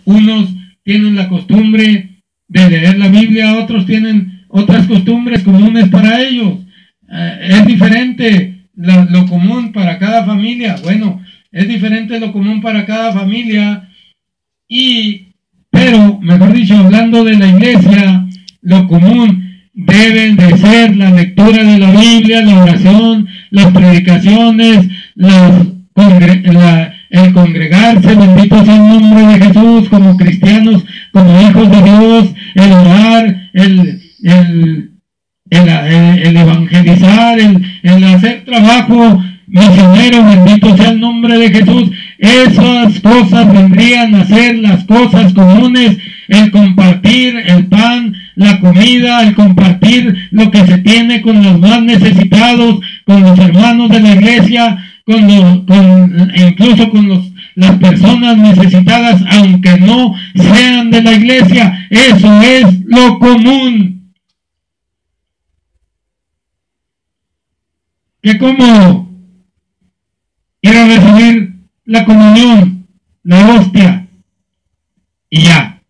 Unos tienen la costumbre de leer la Biblia, otros tienen otras costumbres comunes para ellos. Es diferente lo común para cada familia. Bueno, es diferente lo común para cada familia. Pero, mejor dicho, hablando de la iglesia, lo común deben de ser la lectura de la Biblia, la oración, las predicaciones, el congregarse, bendito sea el nombre de Jesús, como cristianos, como hijos de Dios, el orar, el evangelizar, el hacer trabajo misionero, bendito sea el nombre de Jesús. Esas cosas vendrían a ser las cosas comunes, el compartir el pan, la comida, el compartir lo que se tiene con los más necesitados, con los hermanos de la iglesia, incluso con las personas necesitadas, aunque no sean de la iglesia. Eso es lo común. Que como ir a recibir la comunión, la hostia, y ya.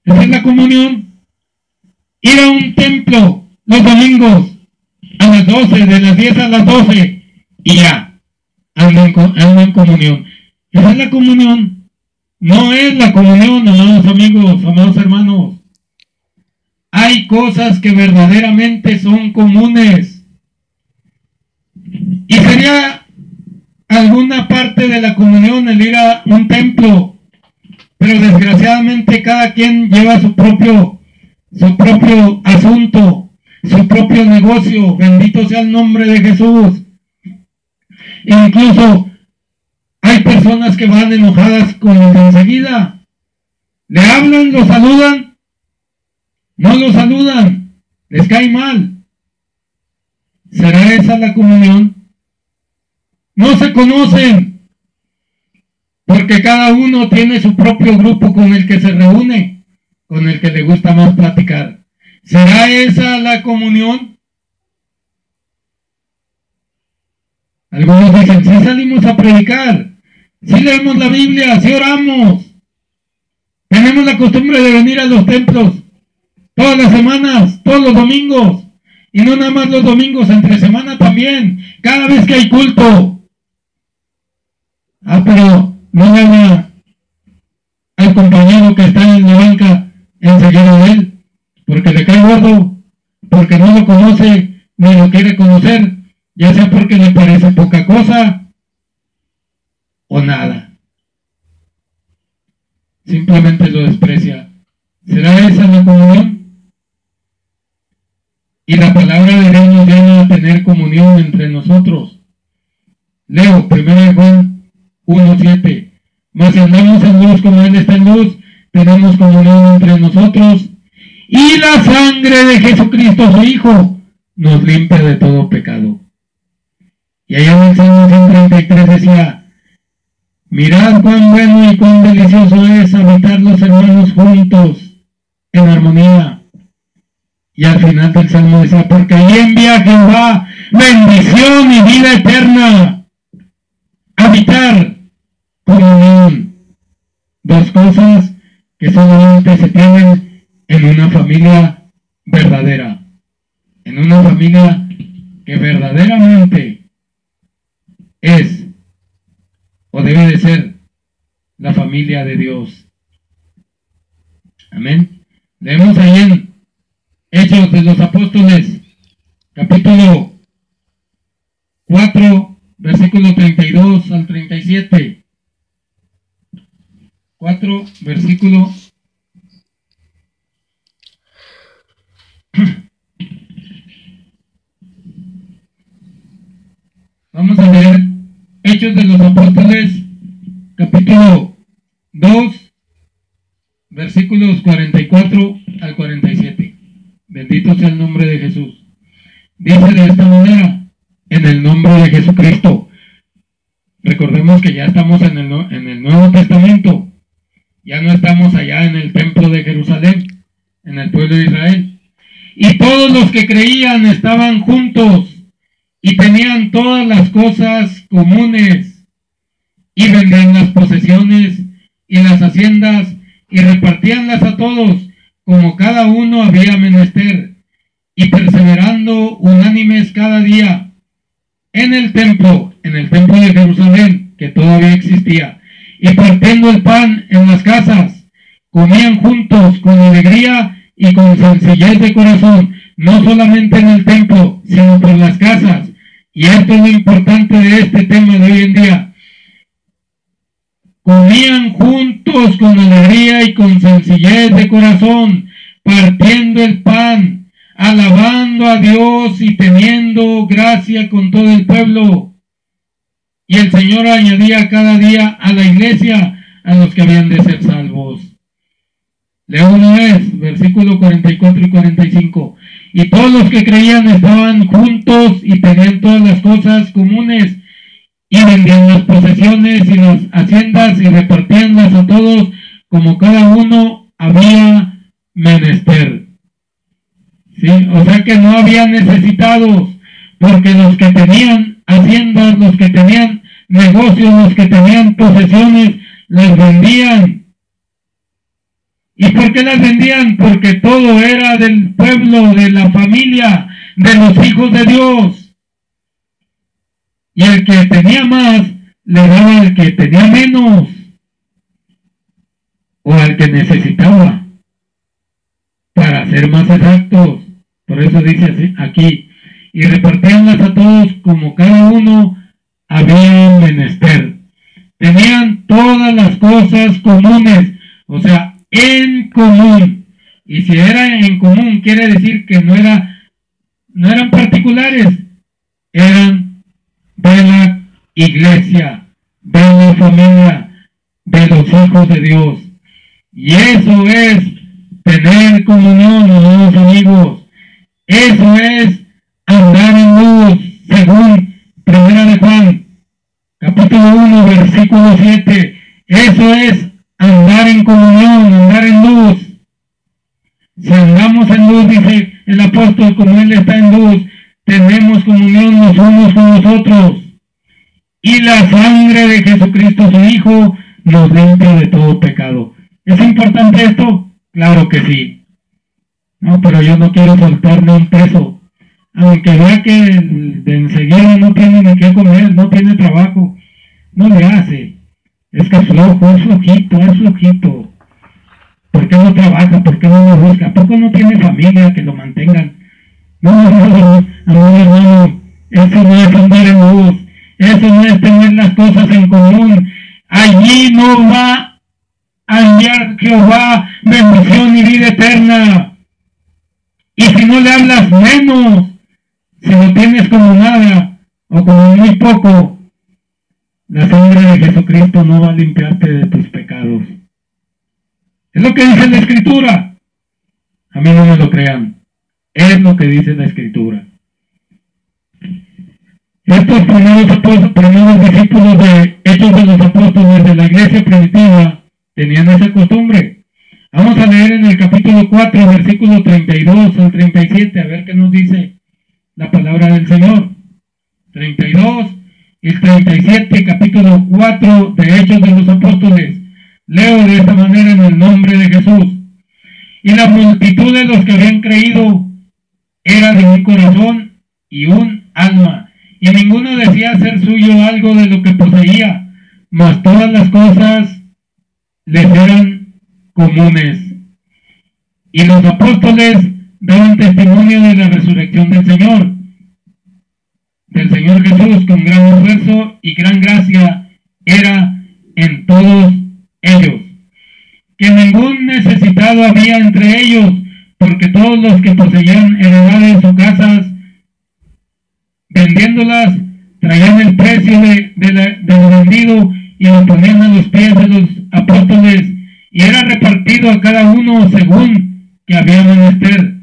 Esa es la comunión. Ir a un templo los domingos a las 12, de las 10 a las 12, y ya. Ando en comunión. Esa es la comunión. No es la comunión, amados amigos, amados hermanos. Hay cosas que verdaderamente son comunes. Y sería alguna parte de la comunión el ir a un templo. Pero desgraciadamente cada quien lleva su propio asunto, su propio negocio. Bendito sea el nombre de Jesús. Incluso hay personas que van enojadas con él enseguida. Le hablan, lo saludan, no lo saludan, les cae mal. ¿Será esa la comunión? No se conocen, porque cada uno tiene su propio grupo con el que se reúne, con el que le gusta más platicar. ¿Será esa la comunión? Algunos dicen, sí salimos a predicar, sí leemos la Biblia, sí oramos, tenemos la costumbre de venir a los templos todas las semanas, todos los domingos, y no nada más los domingos, entre semana también, cada vez que hay culto. Pero no le habla al compañero que está en la banca enseguida de él, porque le cae gordo, porque no lo conoce, ni lo quiere conocer, ya sea porque le parece poca cosa o nada. Simplemente lo desprecia. ¿Será esa la comunión? Y la palabra de Dios nos llama a tener comunión entre nosotros. Leo 1 Juan 1:7. Mas si andamos en luz como Él está en luz, tenemos comunión entre nosotros, y la sangre de Jesucristo, su Hijo, nos limpia de todo pecado. Y allá en el Salmo 133 decía, mirad cuán bueno y cuán delicioso es habitar los hermanos juntos en armonía. Y al final del Salmo decía, porque ahí envía Jehová bendición y vida eterna. Habitar, comunión. Dos cosas que solamente se tienen en una familia verdadera. En una familia que verdaderamente es o debe de ser la familia de Dios. Amén. Leemos ahí en Hechos de los Apóstoles, capítulo 4, versículo 32 al 37. 4, versículo vamos a leer Hechos de los Apóstoles, capítulo 2, versículos 44 al 47. Bendito sea el nombre de Jesús. Dice de esta manera, en el nombre de Jesucristo. Recordemos que ya estamos en el Nuevo Testamento. Ya no estamos allá en el templo de Jerusalén, en el pueblo de Israel. Y todos los que creían estaban juntos y tenían todas las cosas comunes. y vendían las posesiones y las haciendas y repartíanlas a todos, como cada uno había menester, y perseverando unánimes cada día en el templo de Jerusalén, que todavía existía, y partiendo el pan en las casas, comían juntos con alegría y con sencillez de corazón, no solamente en el templo, sino por las casas. Y esto es lo importante de este tema de hoy en día. Comían juntos con alegría y con sencillez de corazón, partiendo el pan, alabando a Dios y teniendo gracia con todo el pueblo. Y el Señor añadía cada día a la iglesia a los que habían de ser salvos. Leo una vez, versículo 44 y 45. Y todos los que creían estaban juntos y tenían todas las cosas comunes, y vendían las posesiones y las haciendas y repartíanlas a todos como cada uno había menester. ¿Sí? O sea que no había necesitados, porque los que tenían haciendas, los que tenían negocios, los que tenían posesiones, las vendían. ¿Y por qué las vendían? Porque todo era del pueblo, de la familia, de los hijos de Dios. Y el que tenía más, le daba al que tenía menos, o al que necesitaba, para ser más exactos. Por eso dice así, aquí, y repartíanlas a todos como cada uno había menester. Tenían todas las cosas comunes, o sea, en común. Y si era en común, quiere decir que no eran particulares, eran de la iglesia, de la familia, de los hijos de Dios. Y eso es tener comunión, amados amigos. Eso es andar en luz, según 1 de Juan, capítulo 1, versículo 7. Eso es andar en comunión, andar en luz. Si andamos en luz, dice el apóstol, como Él está en luz, tenemos comunión los unos con los otros. Y la sangre de Jesucristo, su Hijo, nos limpia de todo pecado. ¿Es importante esto? Claro que sí. No, pero yo no quiero soltarme un peso. Aunque vea que de enseguida no tiene ni qué comer, no tiene trabajo, no le hace. Es que es flojo, es flojito. ¿Por qué no trabaja? ¿Por qué no lo busca? ¿Por qué no tiene familia que lo mantengan? No, hermano, eso no es andar en luz, eso no es tener las cosas en común. Allí no va a enviar Jehová bendición y vida eterna. Y si no le hablas menos, si lo tienes como nada o como muy poco, la sangre de Jesucristo no va a limpiarte de tus pecados. Es lo que dice la Escritura. A mí no me lo crean. Es lo que dice la Escritura. Estos primeros discípulos de Hechos de los Apóstoles de la iglesia primitiva tenían esa costumbre. Vamos a leer en el capítulo 4, versículo 32 al 37, a ver qué nos dice la palabra del Señor. 32 y 37, capítulo 4 de Hechos de los Apóstoles. Leo de esta manera en el nombre de Jesús. Y la multitud de los que habían creído era de un corazón y un alma, y ninguno decía ser suyo algo de lo que poseía, mas todas las cosas les eran comunes. Y los apóstoles daban testimonio de la resurrección del Señor Jesús, con gran esfuerzo y gran gracia era en todos ellos. Que ningún necesitado había entre ellos, porque todos los que poseían heredades o casas, vendiéndolas, traían el precio de lo vendido y lo ponían a los pies de los apóstoles, y era repartido a cada uno según que había menester.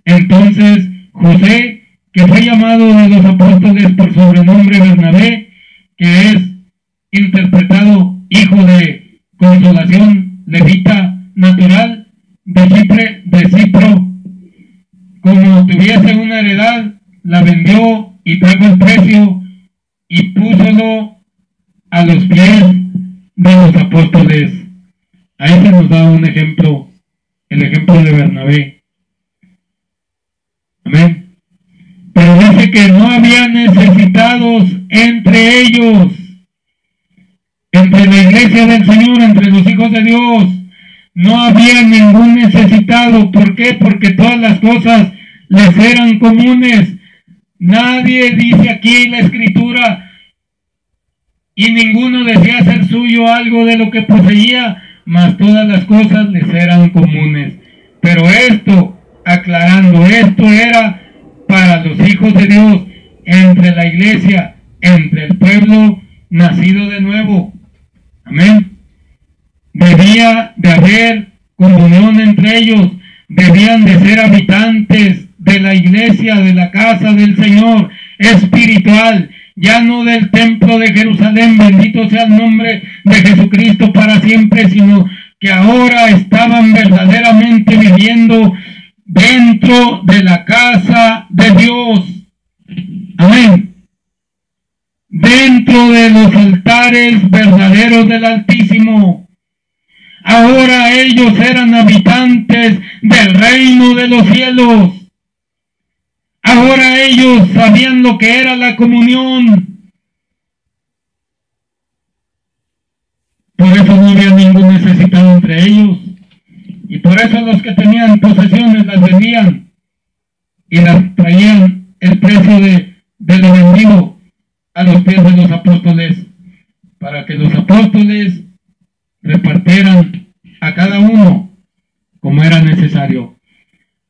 Entonces José, que fue llamado de los apóstoles por sobrenombre Bernabé, que es interpretado hijo de consolación, levita natural, de Cipro, como tuviese una heredad, la vendió y trajo el precio y púsolo a los pies de los apóstoles. Ahí se nos da un ejemplo, el ejemplo de Bernabé. Amén. Pero dice que no había necesitados entre ellos, entre la iglesia del Señor, entre los hijos de Dios. No había ningún necesitado. ¿Por qué? Porque todas las cosas les eran comunes. Nadie dice aquí la Escritura, y ninguno decía ser suyo algo de lo que poseía, mas todas las cosas les eran comunes. Pero esto, aclarando, esto era para los hijos de Dios, entre la iglesia, entre el pueblo nacido de nuevo. Amén. Debía de haber comunión entre ellos, debían de ser habitantes de la iglesia, de la casa del Señor, espiritual, ya no del templo de Jerusalén, bendito sea el nombre de Jesucristo para siempre, sino que ahora estaban verdaderamente viviendo dentro de la casa de Dios. Amén. Dentro de los altares verdaderos del Altísimo. Ahora ellos eran habitantes del reino de los cielos. Ahora ellos sabían lo que era la comunión. Por eso no había ningún necesitado entre ellos. Y por eso los que tenían posesiones las vendían y las traían el precio de lo vendido a los pies de los apóstoles, para que los apóstoles repartieran a cada uno como era necesario.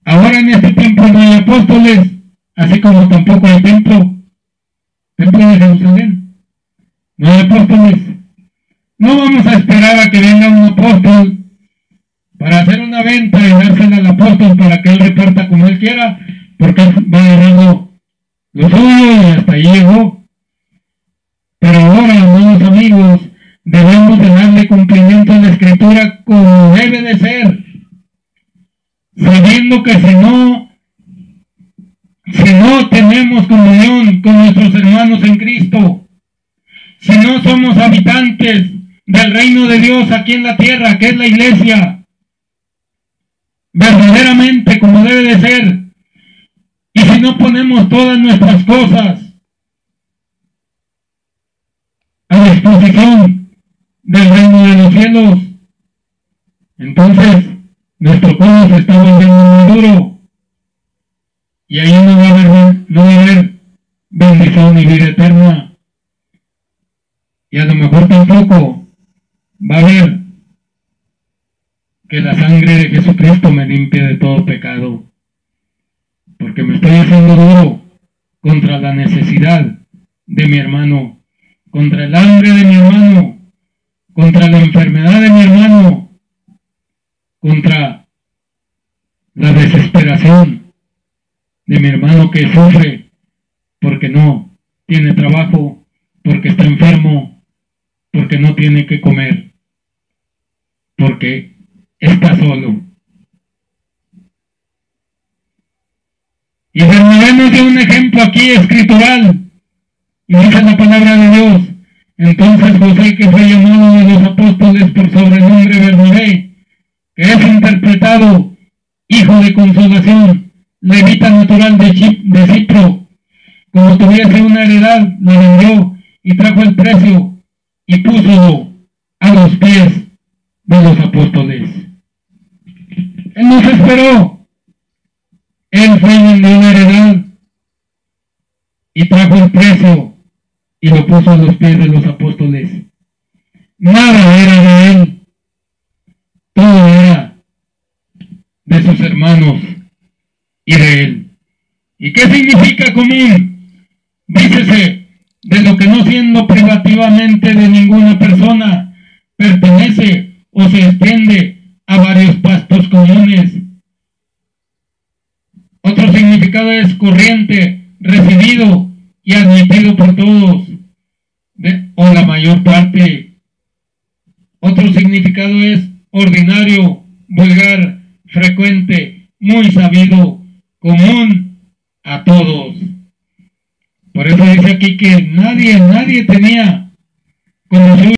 Ahora en este tiempo no hay apóstoles, así como tampoco hay templo de Jerusalén. No hay apóstoles. No vamos a esperar a que venga un apóstol para hacer una venta y dársela al apóstol para que él reparta como él quiera, porque él va agarrando lo suyo y hasta ahí llegó. Pero ahora, hermanos amigos, debemos de darle cumplimiento a la Escritura como debe de ser, sabiendo que si no tenemos comunión con nuestros hermanos en Cristo, si no somos habitantes del reino de Dios aquí en la tierra, que es la iglesia, verdaderamente como debe de ser, y si no ponemos todas nuestras cosas a disposición del reino de los cielos, entonces nuestro codo se está volviendo muy duro, y ahí no va a haber bendición y vida eterna, y a lo mejor tampoco va a haber que la sangre de Jesucristo me limpie de todo pecado, porque me estoy haciendo duro contra la necesidad de mi hermano, contra el hambre de mi hermano, contra la enfermedad de mi hermano, contra la desesperación de mi hermano que sufre porque no tiene trabajo, porque está enfermo, porque no tiene que comer, porque está solo. Y Bernabé nos dio un ejemplo aquí escritural, y dice la palabra de Dios: entonces José, que fue llamado de los apóstoles por sobrenombre Bernabé, que es interpretado hijo de consolación, levita natural de Cipro, como tuviese una heredad, la vendió y trajo el precio y púsolo a los pies de los apóstoles. Él no se esperó. Él fue y vendió la heredad y trajo el precio y lo puso a los pies de los apóstoles. Nada era de él, todo era de sus hermanos y de él. ¿Y qué significa común? Dícese de lo que no siendo privativamente de ninguna persona, pertenece o se extiende a varios pastos comunes. Otro significado es corriente, recibido y admitido por todos, o la mayor parte. Otro significado es ordinario, vulgar, frecuente, muy sabido, común a todos. Por eso dice aquí que nadie tenía con nosotros.